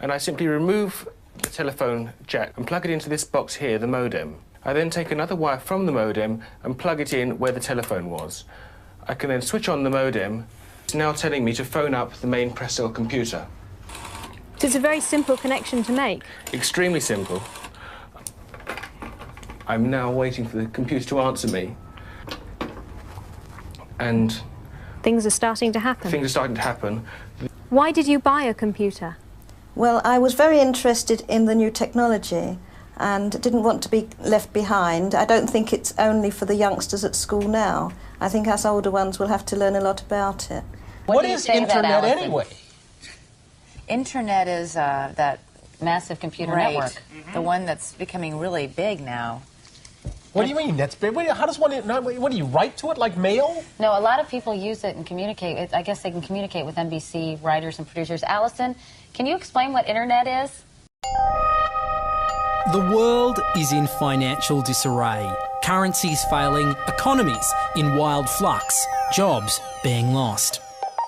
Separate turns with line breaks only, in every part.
and I simply remove the telephone jack and plug it into this box here, the modem. I then take another wire from the modem and plug it in where the telephone was. I can then switch on the modem. It's now telling me to phone up the main press cell computer.
So it's a very simple connection to make.
Extremely simple. I'm now waiting for the computer to answer me. And
things are starting to happen.
Things are starting to happen.
Why did you buy a computer?
Well, I was very interested in the new technology and didn't want to be left behind. I don't think it's only for the youngsters at school now. I think us older ones will have to learn a lot about it.
What is internet anyway?
Internet is that massive computer network, the one that's becoming really big now.
What do you mean? That's big. How does one? What do you write to it like mail?
No, a lot of people use it and communicate. I guess they can communicate with NBC writers and producers. Allison, can you explain what internet is?
The world is in financial disarray. Currencies failing, economies in wild flux, jobs being lost.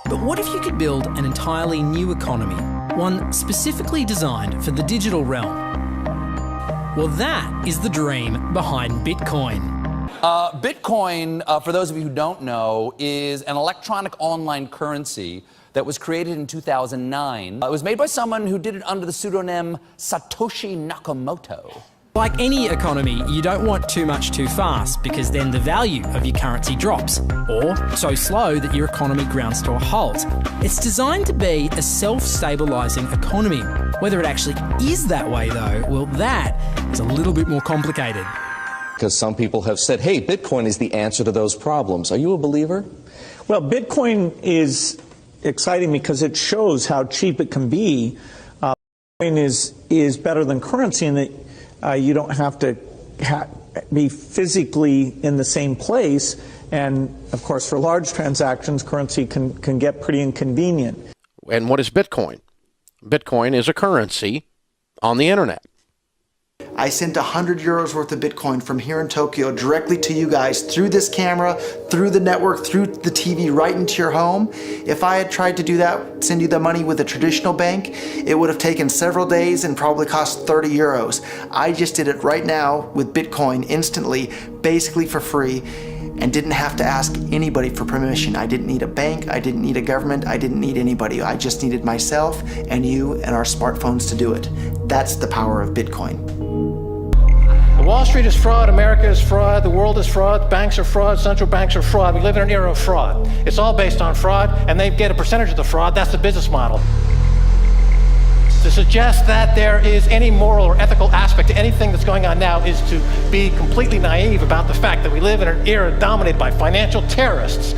But what if you could build an entirely new economy, one specifically designed for the digital realm? Well, that is the dream behind Bitcoin.
Bitcoin, for those of you who don't know, is an electronic online currency that was created in 2009. It was made by someone who did it under the pseudonym Satoshi Nakamoto.
Like any economy, you don't want too much too fast because then the value of your currency drops, or so slow that your economy grounds to a halt. It's designed to be a self-stabilising economy. Whether it actually is that way though, well, that is a little bit more complicated.
Because some people have said, hey, Bitcoin is the answer to those problems. Are you a believer?
Well, Bitcoin is exciting because it shows how cheap it can be. Bitcoin is better than currency in that you don't have to be physically in the same place. And, of course, for large transactions, currency can get pretty inconvenient.
And what is Bitcoin? Bitcoin is a currency on the internet.
I sent 100 euros worth of Bitcoin from here in Tokyo directly to you guys through this camera, through the network, through the TV, right into your home. If I had tried to do that, send you the money with a traditional bank, it would have taken several days and probably cost 30 euros. I just did it right now with Bitcoin instantly, basically for free, and didn't have to ask anybody for permission. I didn't need a bank, I didn't need a government, I didn't need anybody. I just needed myself and you and our smartphones to do it. That's the power of Bitcoin.
Wall Street is fraud, America is fraud, the world is fraud, banks are fraud, central banks are fraud. We live in an era of fraud. It's all based on fraud, and they get a percentage of the fraud. That's the business model. To suggest that there is any moral or ethical aspect to anything that's going on now is to be completely naive about the fact that we live in an era dominated by financial terrorists,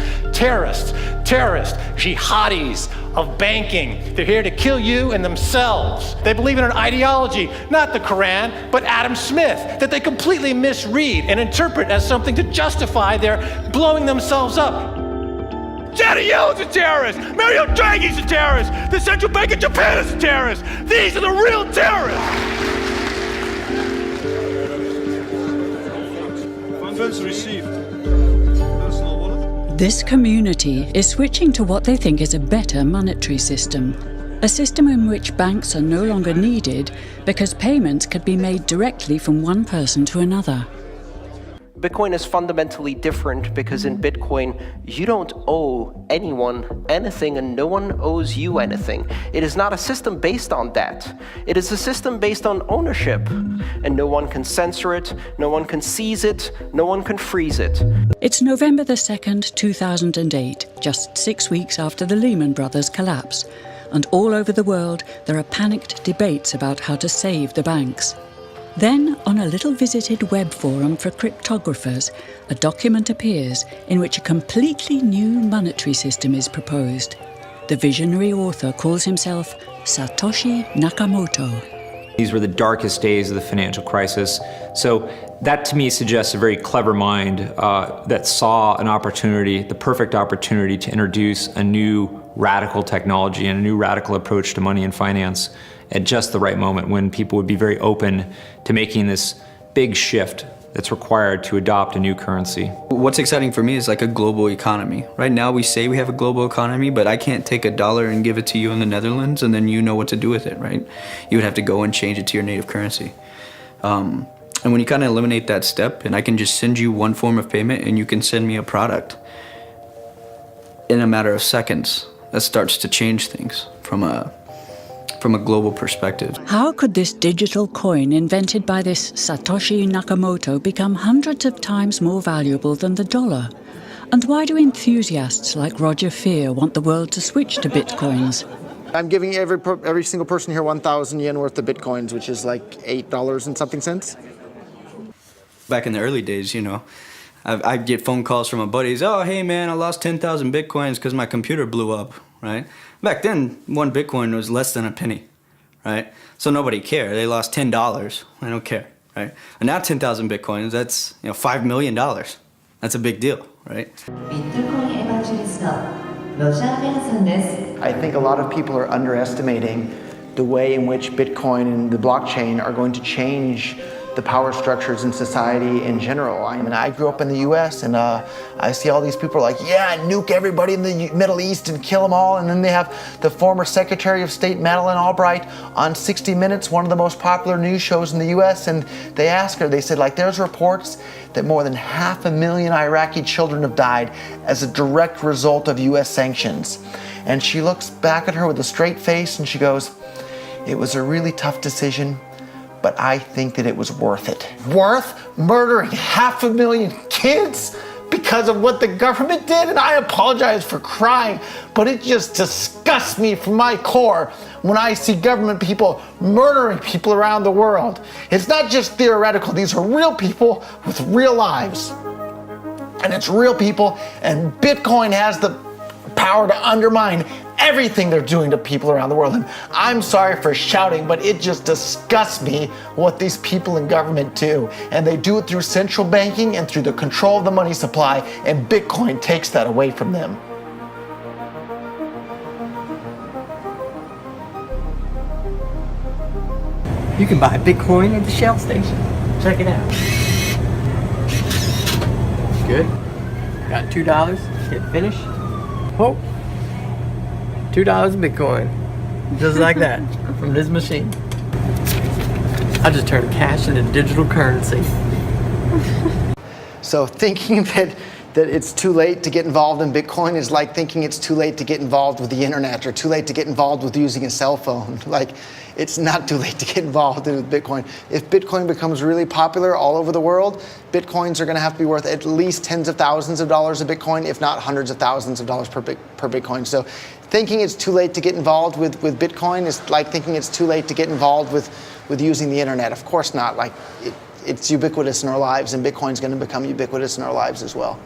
jihadis of banking. They're here to kill you and themselves. They believe in an ideology, not the Quran, but Adam Smith, that they completely misread and interpret as something to justify their blowing themselves up. Janet Yellen's a terrorist! Mario Draghi's a terrorist! The Central Bank of Japan is a terrorist! These are the real terrorists!
Funds received.
This community is switching to what they think is a better monetary system. A system in which banks are no longer needed because payments could be made directly from one person to another.
Bitcoin is fundamentally different because in Bitcoin, you don't owe anyone anything and no one owes you anything. It is not a system based on that. It is a system based on ownership. And no one can censor it, no one can seize it, no one can freeze it.
It's November the 2nd, 2008, just 6 weeks after the Lehman Brothers collapse. And all over the world, there are panicked debates about how to save the banks. Then, on a little visited web forum for cryptographers, a document appears in which a completely new monetary system is proposed. The visionary author calls himself Satoshi Nakamoto.
These were the darkest days of the financial crisis. So that to me suggests a very clever mind that saw an opportunity, the perfect opportunity to introduce a new radical technology and a new radical approach to money and finance at just the right moment when people would be very open to making this big shift that's required to adopt a new currency.
What's exciting for me is like a global economy. Right now we say we have a global economy, but I can't take $1 and give it to you in the Netherlands and then you know what to do with it, right? You would have to go and change it to your native currency. And when you kind of eliminate that step, and I can just send you one form of payment and you can send me a product in a matter of seconds, that starts to change things from a global perspective.
How could this digital coin invented by this Satoshi Nakamoto become hundreds of times more valuable than the dollar? And why do enthusiasts like Roger Fear want the world to switch to bitcoins?
I'm giving every single person here 1,000 yen worth of bitcoins, which is like $8 and something cents.
Back in the early days, you know, I'd get phone calls from my buddies. Oh, hey man, I lost 10,000 bitcoins because my computer blew up, right? Back then, one bitcoin was less than a penny, right? So nobody cared. They lost $10. I don't care, right? And now 10,000 bitcoins, that's $5 million. That's a big deal, right?
I think a lot of people are underestimating the way in which Bitcoin and the blockchain are going to change the power structures in society in general. I mean, I grew up in the US and I see all these people like, yeah, nuke everybody in the Middle East and kill them all. And then they have the former Secretary of State, Madeleine Albright, on 60 Minutes, one of the most popular news shows in the US. And they asked her, they said, like, there's reports that more than 500,000 Iraqi children have died as a direct result of US sanctions. And she looks back at her with a straight face and she goes, it was a really tough decision, but I think that it was worth it. Worth murdering 500,000 kids because of what the government did? And I apologize for crying, but it just disgusts me from my core when I see government people murdering people around the world. It's not just theoretical, these are real people with real lives. And it's real people, and Bitcoin has the power to undermine everything they're doing to people around the world. And I'm sorry for shouting, but it just disgusts me what these people in government do. And they do it through central banking and through the control of the money supply, and Bitcoin takes that away from them.
You can buy Bitcoin at the Shell station. Check it out. Good. Got $2. Hit finish. Oh. $2 Bitcoin. Just like that. From this machine. I just turned cash into digital currency.
So thinking that it's too late to get involved in Bitcoin is like thinking it's too late to get involved with the internet or too late to get involved with using a cell phone. Like, it's not too late to get involved with Bitcoin. If Bitcoin becomes really popular all over the world, Bitcoins are going to have to be worth at least tens of thousands of dollars a Bitcoin, if not hundreds of thousands of dollars per Bitcoin. So thinking it's too late to get involved with Bitcoin is like thinking it's too late to get involved with using the internet. Of course not. Like, it's ubiquitous in our lives, and Bitcoin's going to become ubiquitous in our lives as well.